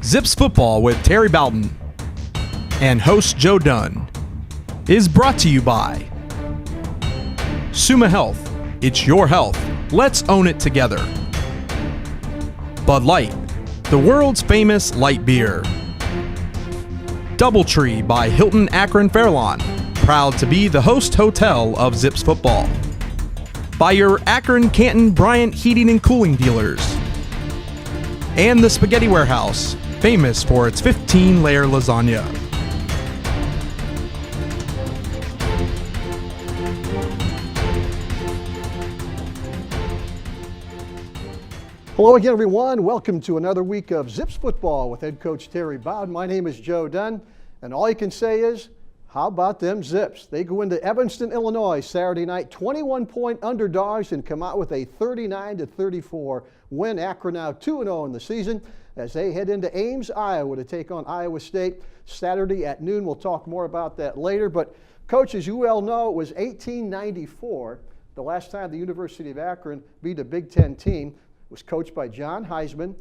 Zips Football with Terry Bowden and host Joe Dunn is brought to you by Summa Health. It's your health. Let's own it together. Bud Light, the world's famous light beer. Doubletree by Hilton Akron Fairlawn, proud to be the host hotel of Zips Football. By your Akron, Canton, Bryant heating and cooling dealers. And the Spaghetti Warehouse, famous for its 15-layer lasagna. Hello again, everyone. Welcome to another week of Zips Football with head coach Terry Bowden. My name is Joe Dunn, and all you can say is, how about them Zips? They go into Evanston, Illinois Saturday night, 21-point underdogs, and come out with a 39-34 win. Akron now 2-0 in the season as they head into Ames, Iowa to take on Iowa State Saturday at noon. We'll talk more about that later. But, Coach, as you well know, it was 1894, the last time the University of Akron beat a Big Ten team. It was coached by John Heisman.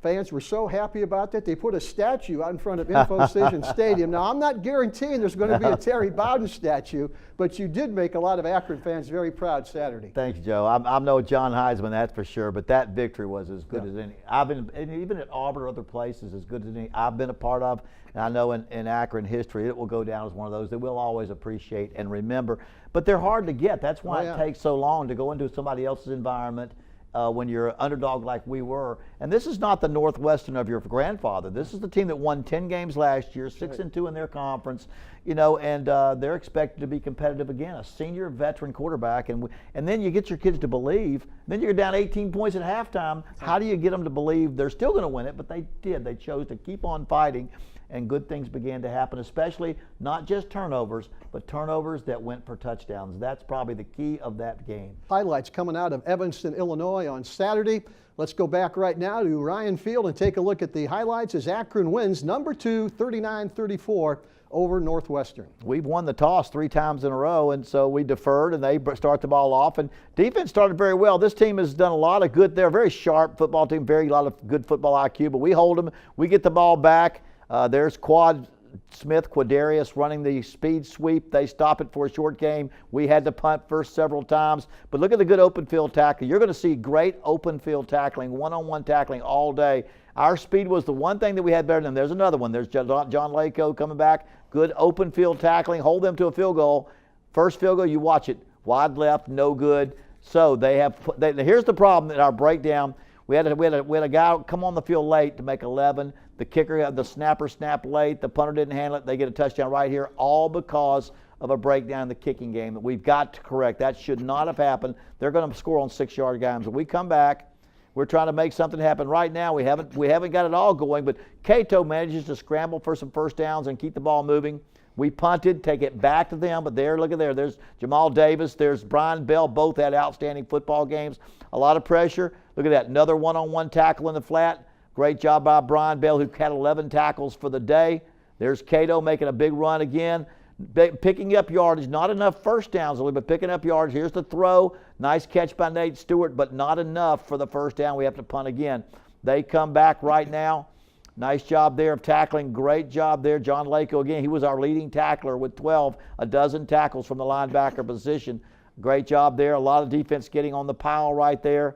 Fans were so happy about that, they put a statue out in front of InfoStation Stadium. Now, I'm not guaranteeing there's going to be a Terry Bowden statue, but you did make a lot of Akron fans very proud Saturday. Thanks, Joe. I'm no John Heisman, that's for sure, but that victory was as good as any. I've been, even at Auburn or other places, as good as any I've been a part of, and I know in Akron history, it will go down as one of those that we'll always appreciate and remember. But they're hard to get. That's why it takes so long to go into somebody else's environment. When you're an underdog like we were. And this is not the Northwestern of your grandfather. This is the team that won 10 games last year, 6-2 in their conference, you know, and they're expected to be competitive again. A senior veteran quarterback, and then you get your kids to believe. Then you're down 18 points at halftime. How do you get them to believe they're still going to win it? But they did. They chose to keep on fighting, and good things began to happen, especially not just turnovers, but turnovers that went for touchdowns. That's probably the key of that game. Highlights coming out of Evanston, Illinois on Saturday. Let's go back right now to Ryan Field and take a look at the highlights as Akron wins number 2, 39-34 over Northwestern. We've won the toss 3 times in a row, and so we deferred, and they start the ball off. And defense started very well. This team has done a lot of good there. Very sharp football team, a lot of good football IQ, but we hold them. We get the ball back. There's Quadarius running the speed sweep. They stop it for a short game. We had to punt first several times. But look at the good open field tackling. You're going to see great open field tackling, one-on-one tackling all day. Our speed was the one thing that we had better than them. There's another one. There's John Lako coming back. Good open field tackling. Hold them to a field goal. First field goal, you watch it. Wide left, no good. So here's the problem in our breakdown. We had a guy come on the field late to make 11. The kicker, the snapper snapped late. The punter didn't handle it. They get a touchdown right here, all because of a breakdown in the kicking game that we've got to correct. That should not have happened. They're going to score on 6-yard games. When we come back, we're trying to make something happen. Right now, we haven't got it all going, but Cato manages to scramble for some first downs and keep the ball moving. We punted, take it back to them, but look at there. There's Jamal Davis. There's Brian Bell. Both had outstanding football games. A lot of pressure. Look at that. Another one-on-one tackle in the flat. Great job by Brian Bell, who had 11 tackles for the day. There's Cato making a big run again. Picking up yardage. Not enough first downs, but picking up yardage. Here's the throw. Nice catch by Nate Stewart, but not enough for the first down. We have to punt again. They come back right now. Nice job there of tackling. Great job there. John Lako, again, he was our leading tackler with 12, a dozen tackles from the linebacker position. Great job there. A lot of defense getting on the pile right there.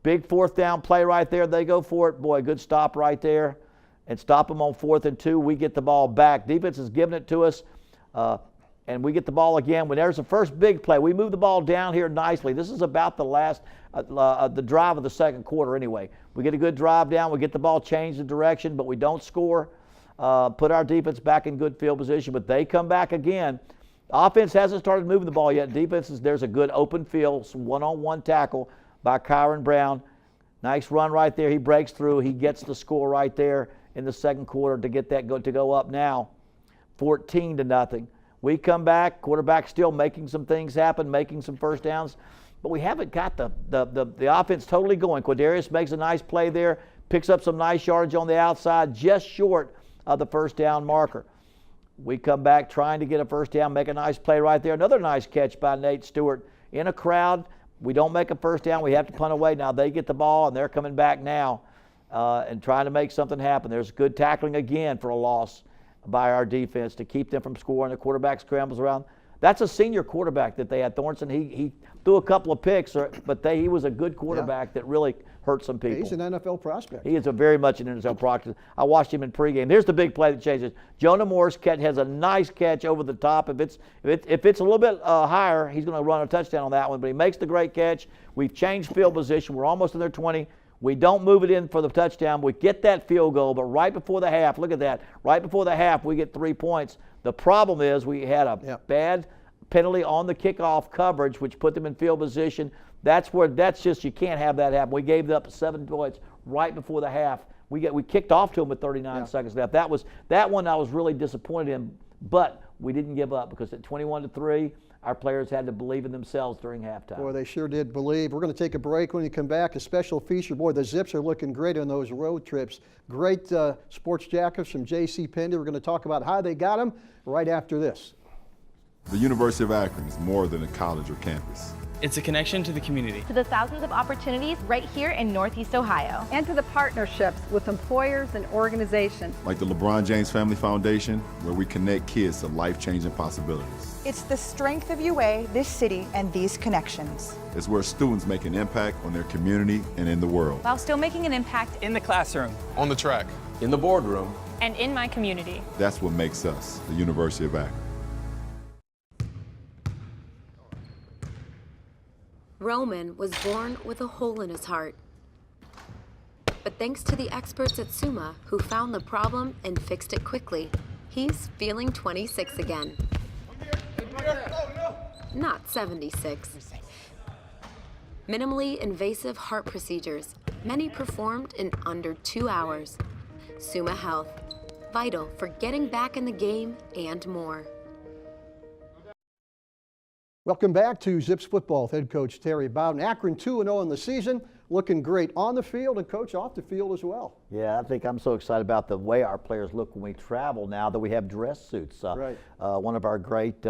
Big 4th down play right there. They go for it. Boy, good stop right there. And stop them on 4th and 2. We get the ball back. Defense is giving it to us. And we get the ball again. When there's the first big play, we move the ball down here nicely. This is about the last, the drive of the second quarter anyway. We get a good drive down. We get the ball changed the direction, but we don't score. Put our defense back in good field position, but they come back again. Offense hasn't started moving the ball yet. There's a good open field, some one-on-one tackle by Kyron Brown. Nice run right there. He breaks through. He gets the score right there in the second quarter to get that to go up now 14-0. We come back, quarterback still making some things happen, making some first downs, but we haven't got the offense totally going. Quadarius makes a nice play there, picks up some nice yardage on the outside, just short of the first down marker. We come back trying to get a first down, make a nice play right there. Another nice catch by Nate Stewart in a crowd. We don't make a first down. We have to punt away. Now they get the ball, and they're coming back now. and trying to make something happen. There's good tackling again for a loss by our defense to keep them from scoring. The quarterback scrambles around. That's a senior quarterback that they had, Thornton. He threw a couple of picks, but he was a good quarterback that really hurt some people. He's an NFL prospect. He is very much an NFL prospect. I watched him in pregame. Here's the big play that changes. Jonah Moore's catch has a nice catch over the top. If it's a little bit higher, he's going to run a touchdown on that one. But he makes the great catch. We've changed field position. We're almost in their 20. We don't move it in for the touchdown. We get that field goal, but right before the half, look at that. Right before the half, we get 3 points. The problem is we had a bad penalty on the kickoff coverage, which put them in field position. That's just, you can't have that happen. We gave up 7 points right before the half. We kicked off to them with 39 seconds left. That one I was really disappointed in, but we didn't give up because at 21-3, our players had to believe in themselves during halftime. Boy, they sure did believe. We're going to take a break. When you come back, a special feature. Boy, the Zips are looking great on those road trips. Great sports jackets from J.C. Penney. We're going to talk about how they got them right after this. The University of Akron is more than a college or campus. It's a connection to the community. To the thousands of opportunities right here in Northeast Ohio. And to the partnerships with employers and organizations. Like the LeBron James Family Foundation, where we connect kids to life-changing possibilities. It's the strength of UA, this city, and these connections. It's where students make an impact on their community and in the world. While still making an impact in the classroom, on the track, in the boardroom, and in my community. That's what makes us the University of Akron. Roman was born with a hole in his heart. But thanks to the experts at Summa who found the problem and fixed it quickly, he's feeling 26 again. Not 76. Minimally invasive heart procedures, many performed in under 2 hours. Summa Health, vital for getting back in the game and more. Welcome back to Zips Football with head coach Terry Bowden. Akron 2-0 in the season, looking great on the field and coach off the field as well. Yeah, I think I'm so excited about the way our players look when we travel now that we have dress suits. Right. One of our great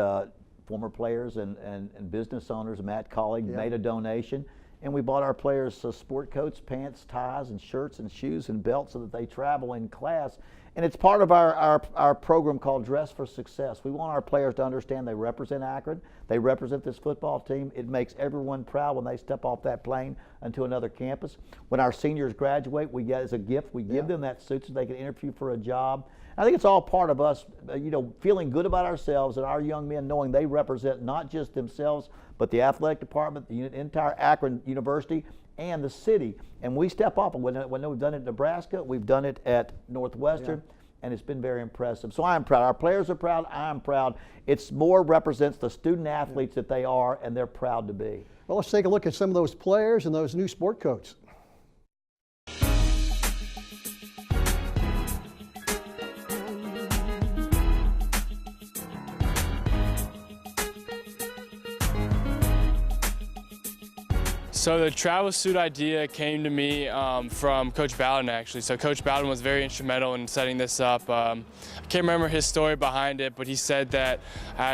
former players and business owners, Matt Colleague, made a donation, and we bought our players sport coats, pants, ties, and shirts and shoes and belts so that they travel in class. And it's part of our program called Dress for Success. We want our players to understand they represent Akron. They represent this football team. It makes everyone proud when they step off that plane onto another campus. When our seniors graduate, we get as a gift, we give them that suit so they can interview for a job. I think it's all part of us, feeling good about ourselves and our young men knowing they represent not just themselves, but the athletic department, the entire Akron University, and the city. And we step up. And when we've done it in Nebraska, we've done it at Northwestern, and it's been very impressive. So I'm proud. Our players are proud. I'm proud. It's more represents the student athletes that they are, and they're proud to be. Well, let's take a look at some of those players and those new sport coats. So the travel suit idea came to me from Coach Bowden, actually. So Coach Bowden was very instrumental in setting this up. I can't remember his story behind it, but he said that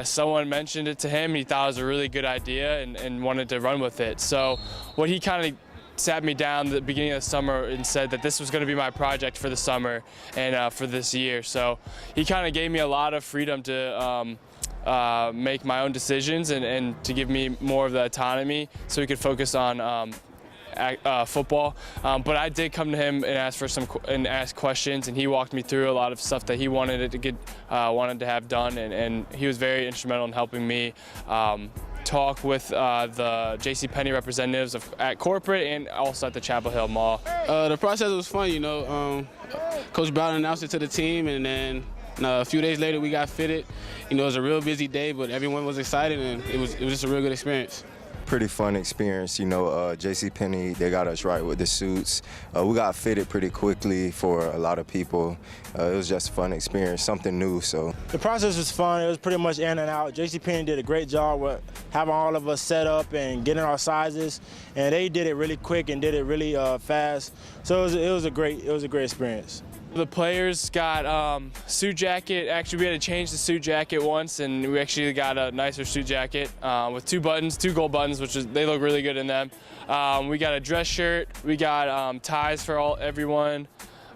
someone mentioned it to him, and he thought it was a really good idea and wanted to run with it. So what he kind of sat me down at the beginning of the summer and said that this was going to be my project for the summer and for this year. So he kind of gave me a lot of freedom to make my own decisions and to give me more of the autonomy so we could focus on football. But I did come to him and ask questions, and he walked me through a lot of stuff that he wanted to have done, and he was very instrumental in helping me talk with the J.C. Penney representatives at corporate and also at the Chapel Hill Mall. The process was fun, Coach Bowden announced it to the team, and then a few days later we got fitted. It was a real busy day, but everyone was excited, and it was just a real good experience. Pretty fun experience, J.C. Penney, they got us right with the suits. We got fitted pretty quickly for a lot of people. It was just a fun experience, something new. So the process was fun. It was pretty much in and out. J.C. Penney did a great job with having all of us set up and getting our sizes, and they did it really quick and did it really fast. So it was a great experience. The players got suit jacket. Actually, we had to change the suit jacket once, and we actually got a nicer suit jacket with 2 buttons, 2 gold buttons, they look really good in them. We got a dress shirt. We got ties for everyone.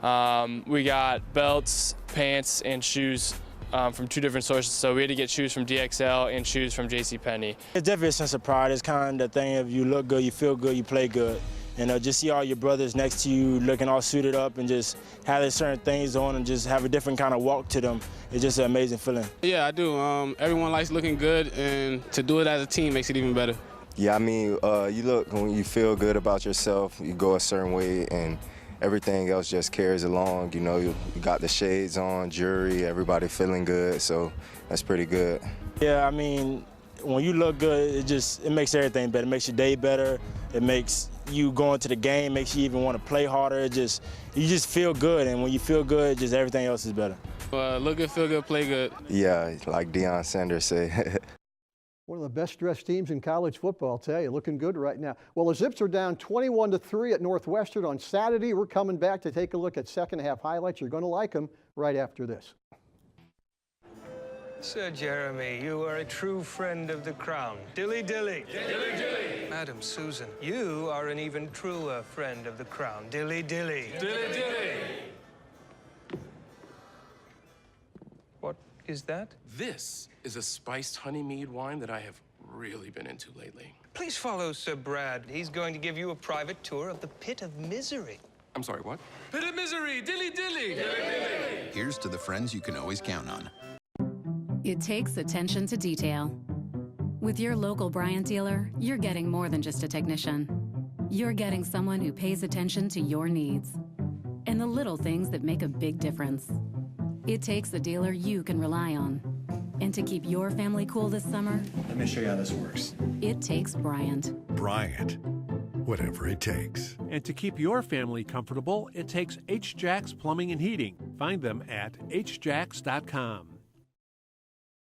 We got belts, pants, and shoes from 2 different sources. So we had to get shoes from DXL and shoes from JCPenney. It's definitely a sense of pride. It's kind of the thing of you look good, you feel good, you play good. And just see all your brothers next to you looking all suited up and just having certain things on and just have a different kind of walk to them. It's just an amazing feeling. Yeah, I do. Everyone likes looking good, and to do it as a team makes it even better. Yeah, I mean, you look, when you feel good about yourself, you go a certain way, and everything else just carries along. You know, you got the shades on, jewelry, everybody feeling good, so that's pretty good. Yeah, I mean, when you look good, it makes everything better. It makes your day better. It makes you going to the game, makes you even want to play harder. You just feel good, and when you feel good, just everything else is better. Look good, feel good, play good. Yeah, like Deion Sanders said. One of the best dressed teams in college football, I'll tell you, looking good right now. Well, the Zips are down 21-3 at Northwestern on Saturday. We're coming back to take a look at second half highlights. You're going to like them right after this. Sir Jeremy, you are a true friend of the crown. Dilly dilly. Dilly dilly. Madam Susan, you are an even truer friend of the crown. Dilly dilly. Dilly dilly. What is that? This is a spiced honey mead wine that I have really been into lately. Please follow Sir Brad. He's going to give you a private tour of the pit of misery. I'm sorry, what? Pit of misery. Dilly dilly. Dilly dilly. Here's to the friends you can always count on. It takes attention to detail. With your local Bryant dealer, you're getting more than just a technician. You're getting someone who pays attention to your needs and the little things that make a big difference. It takes a dealer you can rely on. And to keep your family cool this summer, let me show you how this works. It takes Bryant. Bryant, whatever it takes. And to keep your family comfortable, it takes H-Jacks Plumbing and Heating. Find them at hjacks.com.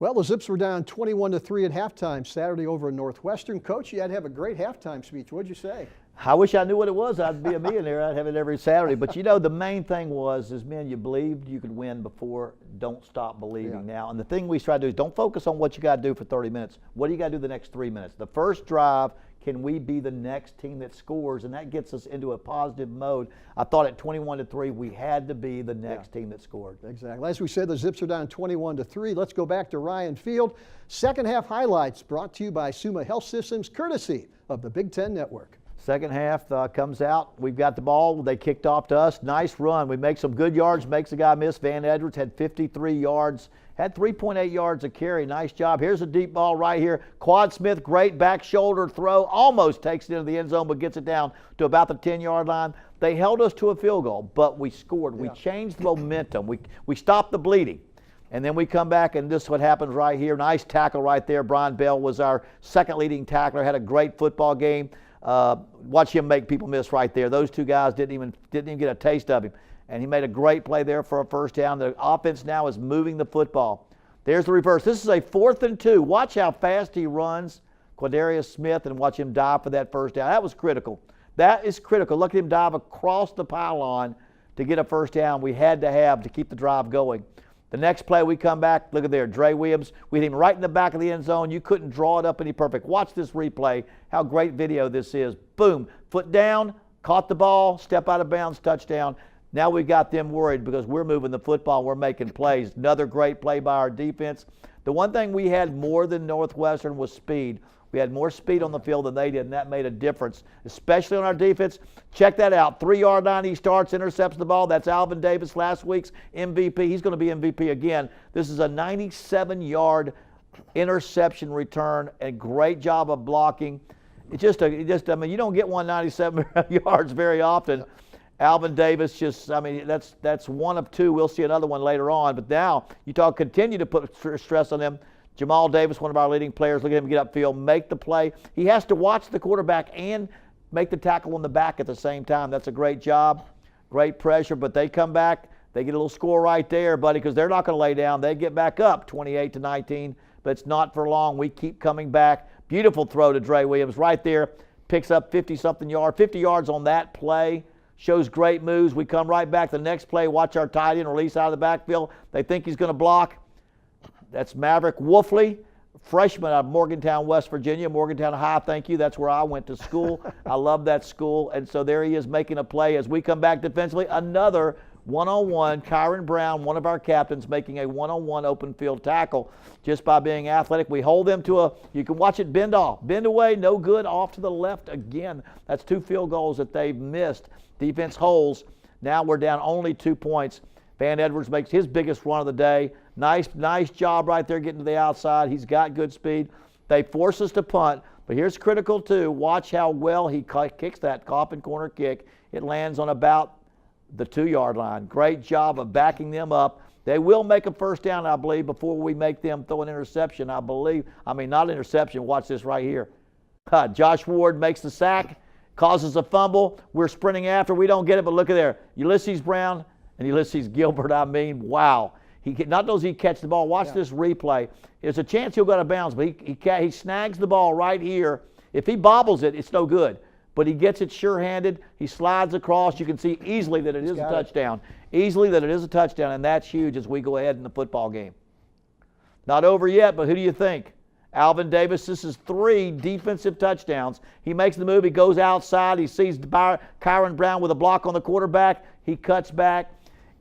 Well, the Zips were down 21-3 at halftime Saturday over in Northwestern. Coach, you had to have a great halftime speech. What'd you say? I wish I knew what it was. I'd be a millionaire. I'd have it every Saturday. But, you know, the main thing was, men, you believed you could win before. Don't stop believing now. And the thing we try to do is don't focus on what you got to do for 30 minutes. What do you got to do the next 3 minutes? The first drive, can we be the next team that scores? And that gets us into a positive mode. I thought at 21-3, we had to be the next team that scored. Exactly. As we said, the Zips are down 21-3. Let's go back to Ryan Field. Second half highlights brought to you by Summa Health Systems, courtesy of the Big Ten Network. Second half comes out. We've got the ball. They kicked off to us. Nice run. We make some good yards, makes a guy miss. Van Edwards had 53 yards, had 3.8 yards a carry. Nice job. Here's a deep ball right here. Quad Smith, great back shoulder throw. Almost takes it into the end zone, but gets it down to about the 10-yard line. They held us to a field goal, but we scored. We changed the momentum. We stopped the bleeding. And then we come back, and this is what happens right here. Nice tackle right there. Brian Bell was our second leading tackler, had a great football game. Watch him make people miss right there. Those two guys didn't even get a taste of him. And he made a great play there for a first down. The offense now is moving the football. There's the reverse. This is a 4th and 2. Watch how fast he runs, Quadarius Smith, and watch him dive for that first down. That was critical. That is critical. Look at him dive across the pylon to get a first down we had to have to keep the drive going. The next play, we come back. Look at there, Dre Williams. We hit him right in the back of the end zone. You couldn't draw it up any perfect. Watch this replay, how great video this is. Boom, foot down, caught the ball, step out of bounds, touchdown. Now we got them worried because we're moving the football, we're making plays. Another great play by our defense. The one thing we had more than Northwestern was speed. We had more speed on the field than they did, and that made a difference, especially on our defense. Check that out. 3-yard line, he starts, intercepts the ball. That's Alvin Davis, last week's MVP. He's going to be MVP again. This is a 97-yard interception return, and great job of blocking. I mean, you don't get 197 yards very often. Alvin Davis that's one of two. We'll see another one later on. But now you continue to put stress on them. Jamal Davis, one of our leading players, look at him get upfield, make the play. He has to watch the quarterback and make the tackle on the back at the same time. That's a great job, great pressure, but they come back. They get a little score right there, buddy, because they're not going to lay down. They get back up 28-19, but it's not for long. We keep coming back. Beautiful throw to Dre Williams right there. Picks up 50 yards on that play. shows great moves. We come right back the next play, watch our tight end release out of the backfield. They think he's going to block. That's Maverick Wolfley, freshman out of Morgantown, West Virginia. Morgantown High, thank you. That's where I went to school. I love that school. And so there he is making a play. As we come back defensively, another one-on-one, Kyron Brown, one of our captains, making a one-on-one open field tackle just by being athletic. We hold them to a, you can watch it bend off. Bend away, no good, off to the left again. That's 2 field goals that they've missed. Defense holds. Now we're down only 2 points. Van Edwards makes his biggest run of the day. Nice job right there getting to the outside. He's got good speed. They force us to punt, but here's critical too. Watch how well he kicks that coffin corner kick. It lands on about the 2-yard line. Great job of backing them up. They will make a first down, I believe, before we make them throw an interception, I believe. I mean, not interception. Watch this right here. Josh Ward makes the sack, causes a fumble. We're sprinting after. We don't get it, but look at there. Ulysses Brown and Ulysses Gilbert, I mean, wow. Not only does he catch the ball, watch this replay. There's a chance he'll go out of bounds, but he snags the ball right here. If he bobbles it, it's no good. But he gets it sure-handed. He slides across. You can see easily that it is a touchdown. Easily that it is a touchdown, and that's huge as we go ahead in the football game. Not over yet, but who do you think? Alvin Davis, this is 3 defensive touchdowns. He makes the move. He goes outside. He sees Kyron Brown with a block on the quarterback. He cuts back.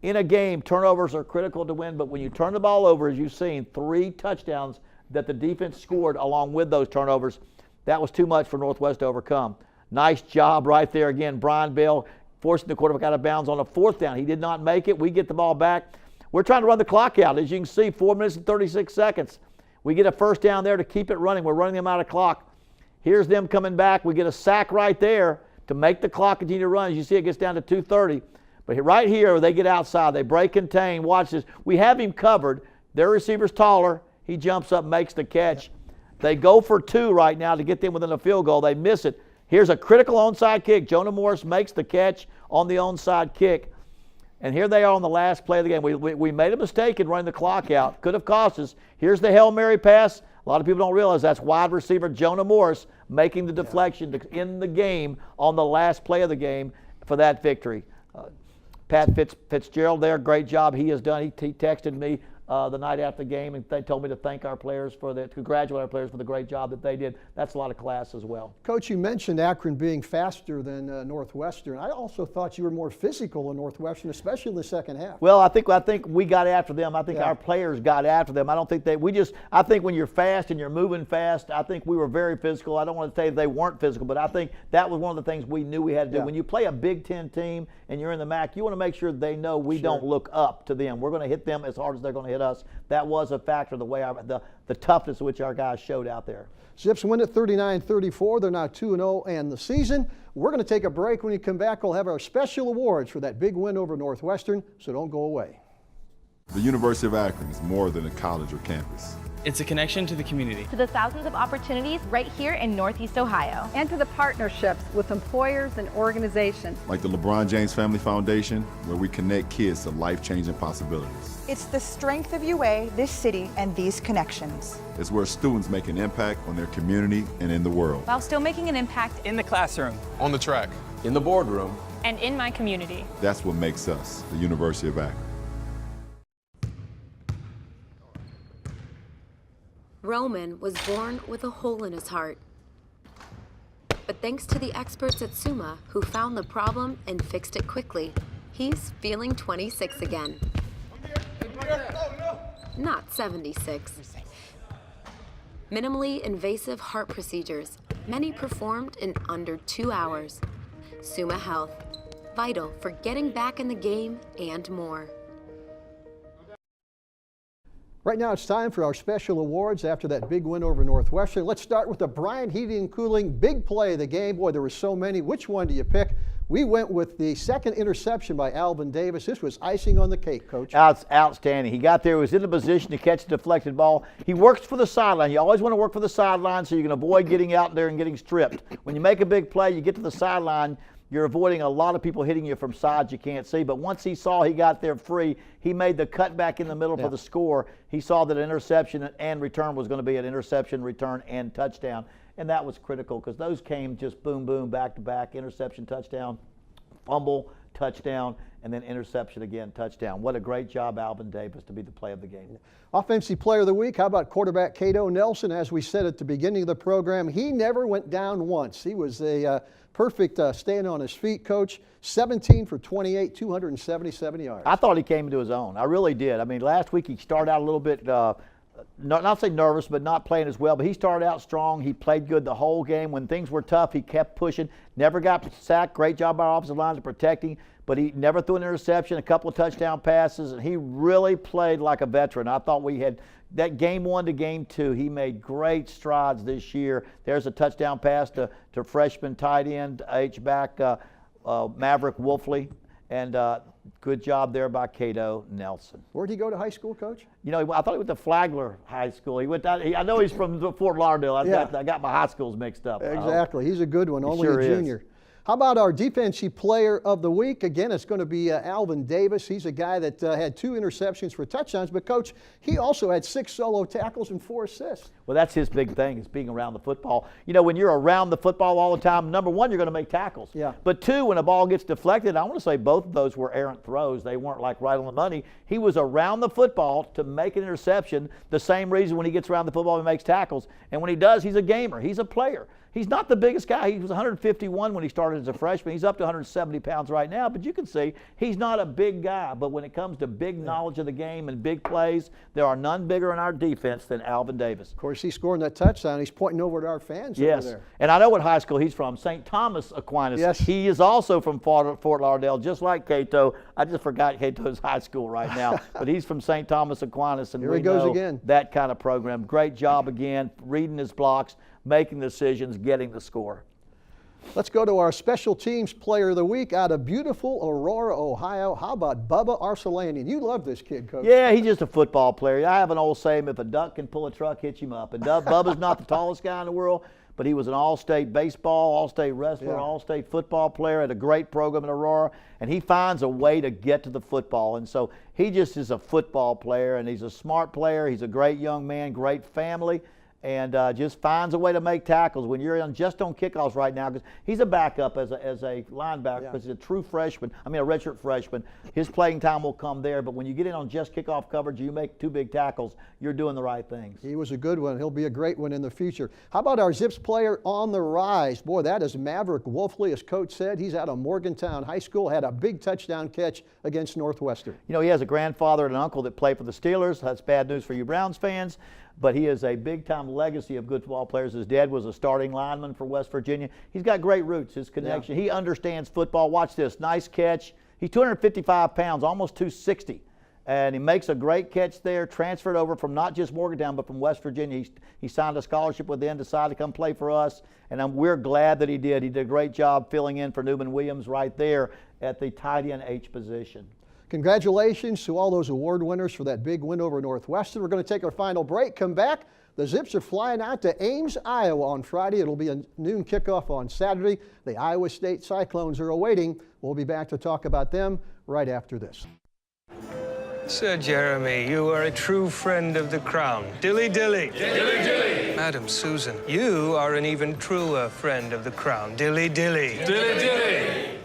In a game, turnovers are critical to win, but when you turn the ball over, as you've seen, 3 touchdowns that the defense scored along with those turnovers, that was too much for Northwest to overcome. Nice job right there. Again, Brian Bell forcing the quarterback out of bounds on a 4th down. He did not make it. We get the ball back. We're trying to run the clock out. As you can see, 4 minutes and 36 seconds. We get a first down there to keep it running. We're running them out of clock. Here's them coming back. We get a sack right there to make the clock continue to run. As you see, it gets down to 2:30. But right here, they get outside. They break contain. Watch this. We have him covered. Their receiver's taller. He jumps up, makes the catch. They go for 2 right now to get them within a field goal. They miss it. Here's a critical onside kick. Jonah Morris makes the catch on the onside kick. And here they are on the last play of the game. We made a mistake in running the clock out. Could have cost us. Here's the Hail Mary pass. A lot of people don't realize that's wide receiver Jonah Morris making the deflection to end the game on the last play of the game for that victory. Pat Fitzgerald there, great job he has done. He texted me the night after the game and they told me to thank our players congratulate our players for the great job that they did. That's a lot of class as well. Coach, you mentioned Akron being faster than Northwestern. I also thought you were more physical than Northwestern, especially in the second half. Well, I think we got after them. I think our players got after them. I don't think I think when you're fast and you're moving fast, I think we were very physical. I don't want to say they weren't physical, but I think that was one of the things we knew we had to do. When you play a Big Ten team and you're in the MAC, you want to make sure they know we don't look up to them. We're going to hit them as hard as they're going to hit us. That was a factor, the way the toughness which our guys showed out there. Zips win at 39-34. They're now 2-0 and the season. We're going to take a break. When we come back, we'll have our special awards for that big win over Northwestern, so don't go away. The University of Akron is more than a college or campus. It's a connection to the community. To the thousands of opportunities right here in Northeast Ohio. And to the partnerships with employers and organizations. Like the LeBron James Family Foundation, where we connect kids to life-changing possibilities. It's the strength of UA, this city, and these connections. It's where students make an impact on their community and in the world. While still making an impact in the classroom, on the track, in the boardroom, and in my community. That's what makes us the University of Akron. Roman was born with a hole in his heart. But thanks to the experts at Summa who found the problem and fixed it quickly, he's feeling 26 again. Not 76. Minimally invasive heart procedures, many performed in under 2 hours. Summa Health, vital for getting back in the game and more. Right now it's time for our special awards after that big win over Northwestern. Let's start with the Bryant Heating and Cooling big play of the game. Boy, there were so many. Which one do you pick? We went with the second interception by Alvin Davis. This was icing on the cake, Coach. Outstanding. He got there, was in a position to catch the deflected ball. He works for the sideline. You always want to work for the sideline so you can avoid getting out there and getting stripped. When you make a big play, you get to the sideline, you're avoiding a lot of people hitting you from sides you can't see. But once he saw he got there free, he made the cut back in the middle for the score. He saw that interception and return was going to be an interception, return, and touchdown. And that was critical because those came just boom, boom, back to back, interception, touchdown, fumble. touchdown, and then interception again, touchdown. What a great job, Alvin Davis, to be the play of the game. Offensive Player of the Week, how about quarterback Cato Nelson? As we said at the beginning of the program, he never went down once. He was a perfect staying on his feet, Coach. 17 for 28, 277 yards. I thought he came into his own. I really did. I mean, last week he started out a little bit, not say nervous, but not playing as well. But he started out strong. He played good the whole game. When things were tough, he kept pushing. Never got sacked. Great job by our offensive line to protect him. But he never threw an interception, a couple of touchdown passes, and he really played like a veteran. I thought we had that game 1 to game 2. He made great strides this year. There's a touchdown pass to freshman tight end, H-back Maverick Wolfley, and good job there by Cato Nelson. Where'd he go to high school, Coach? You know, I thought he went to Flagler High School. He went down, I know he's from Fort Lauderdale. I got my high schools mixed up. Exactly. He's a good one, only sure a junior. Is. How about our Defensive Player of the Week? Again, it's going to be Alvin Davis. He's a guy that had 2 interceptions for touchdowns, but, Coach, he also had 6 solo tackles and 4 assists. Well, that's his big thing, is being around the football. You know, when you're around the football all the time, number 1, you're going to make tackles. Yeah. But 2, when a ball gets deflected, I want to say both of those were errant throws. They weren't like right on the money. He was around the football to make an interception, the same reason when he gets around the football he makes tackles. And when he does, he's a gamer. He's a player. He's not the biggest guy. He was 151 when he started as a freshman. He's up to 170 pounds right now, but you can see he's not a big guy. But when it comes to big knowledge of the game and big plays, there are none bigger in our defense than Alvin Davis. Of course, he's scoring that touchdown. He's pointing over to our fans over there. And I know what high school he's from, St. Thomas Aquinas. Yes. He is also from Fort Lauderdale, just like Cato. I just forgot Cato's high school right now, but he's from St. Thomas Aquinas. And Here we he goes know again. That kind of program. Great job again, reading his blocks, making decisions, getting the score. Let's go to our Special Teams Player of the Week out of beautiful Aurora, Ohio. How about Bubba Arcelanian? You love this kid, Coach. Yeah, he's just a football player. I have an old saying, if a duck can pull a truck, hitch him up. And Bubba's not the tallest guy in the world, but he was an all-state baseball, all-state wrestler, all-state football player, had a great program in Aurora, and he finds a way to get to the football. And so he just is a football player, and he's a smart player. He's a great young man, great family, and just finds a way to make tackles when you're just on kickoffs right now, because he's a backup as a linebacker, because he's a true freshman, a redshirt freshman. His playing time will come there, but when you get in on just kickoff coverage, you make 2 big tackles, you're doing the right things. He was a good one. He'll be a great one in the future. How about our Zips player on the rise? Boy, that is Maverick Wolfley, as Coach said. He's out of Morgantown High School, had a big touchdown catch against Northwestern. You know, he has a grandfather and an uncle that play for the Steelers. That's bad news for you Browns fans. But he has a big-time legacy of good football players. His dad was a starting lineman for West Virginia. He's got great roots, his connection. Yeah. He understands football. Watch this. Nice catch. He's 255 pounds, almost 260. And he makes a great catch there, transferred over from not just Morgantown, but from West Virginia. He signed a scholarship with them, decided to come play for us, and we're glad that he did. He did a great job filling in for Newman Williams right there at the tight end H position. Congratulations to all those award winners for that big win over Northwestern. We're going to take our final break, come back. The Zips are flying out to Ames, Iowa on Friday. It'll be a noon kickoff on Saturday. The Iowa State Cyclones are awaiting. We'll be back to talk about them right after this. Sir Jeremy, you are a true friend of the crown. Dilly dilly. Dilly dilly. Madam Susan, you are an even truer friend of the crown. Dilly dilly. Dilly dilly.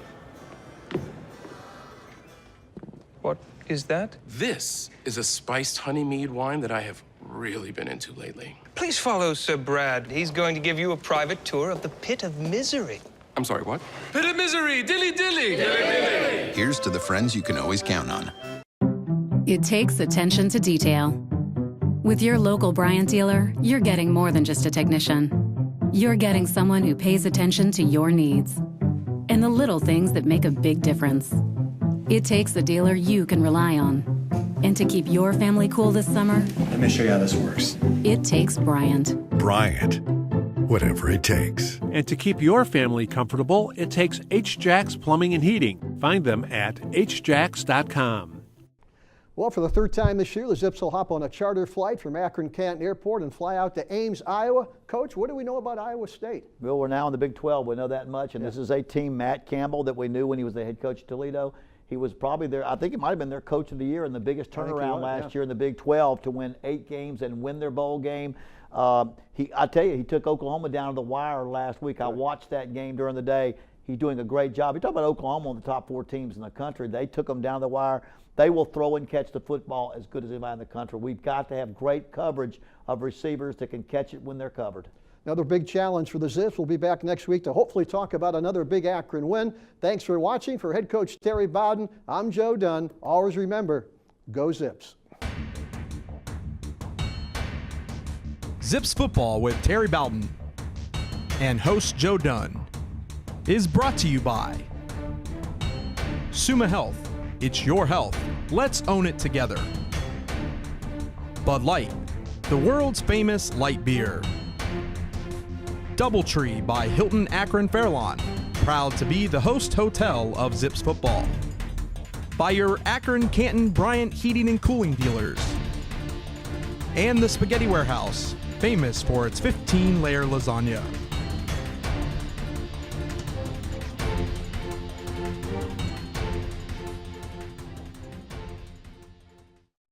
What is that? This is a spiced honey mead wine that I have really been into lately. Please follow Sir Brad. He's going to give you a private tour of the Pit of Misery. I'm sorry, what? Pit of Misery. Dilly dilly. Dilly dilly. Here's to the friends you can always count on. It takes attention to detail. With your local Bryant dealer, you're getting more than just a technician. You're getting someone who pays attention to your needs and the little things that make a big difference. It takes a dealer you can rely on. And to keep your family cool this summer, Let me show you how this works. it takes Bryant. Bryant, whatever it takes. And to keep your family comfortable, it takes H-Jacks Plumbing and Heating. Find them at hjacks.com. Well, for the 3rd time this year, the Zips will hop on a charter flight from Akron Canton Airport and fly out to Ames, Iowa. Coach, what do we know about Iowa State? Well, we're now in the Big 12. We know that much. And this is a team, Matt Campbell, that we knew when he was the head coach at Toledo. He was probably their, I think it might have been their coach of the year and the biggest turnaround last year in the Big 12 to win 8 games and win their bowl game. I tell you, he took Oklahoma down to the wire last week. I watched that game during the day. He's doing a great job. You talk about Oklahoma, one of the top 4 teams in the country. They took them down the wire. They will throw and catch the football as good as anybody in the country. We've got to have great coverage of receivers that can catch it when they're covered. Another big challenge for the Zips. We'll be back next week to hopefully talk about another big Akron win. Thanks for watching. For head coach Terry Bowden, I'm Joe Dunn. Always remember, go Zips. Zips Football with Terry Bowden and host Joe Dunn is brought to you by Summa Health. It's your health. Let's own it together. Bud Light, the world's famous light beer. Doubletree by Hilton Akron Fairlawn, proud to be the host hotel of Zips Football. By your Akron, Canton, Bryant heating and cooling dealers. And the Spaghetti Warehouse, famous for its 15-layer lasagna.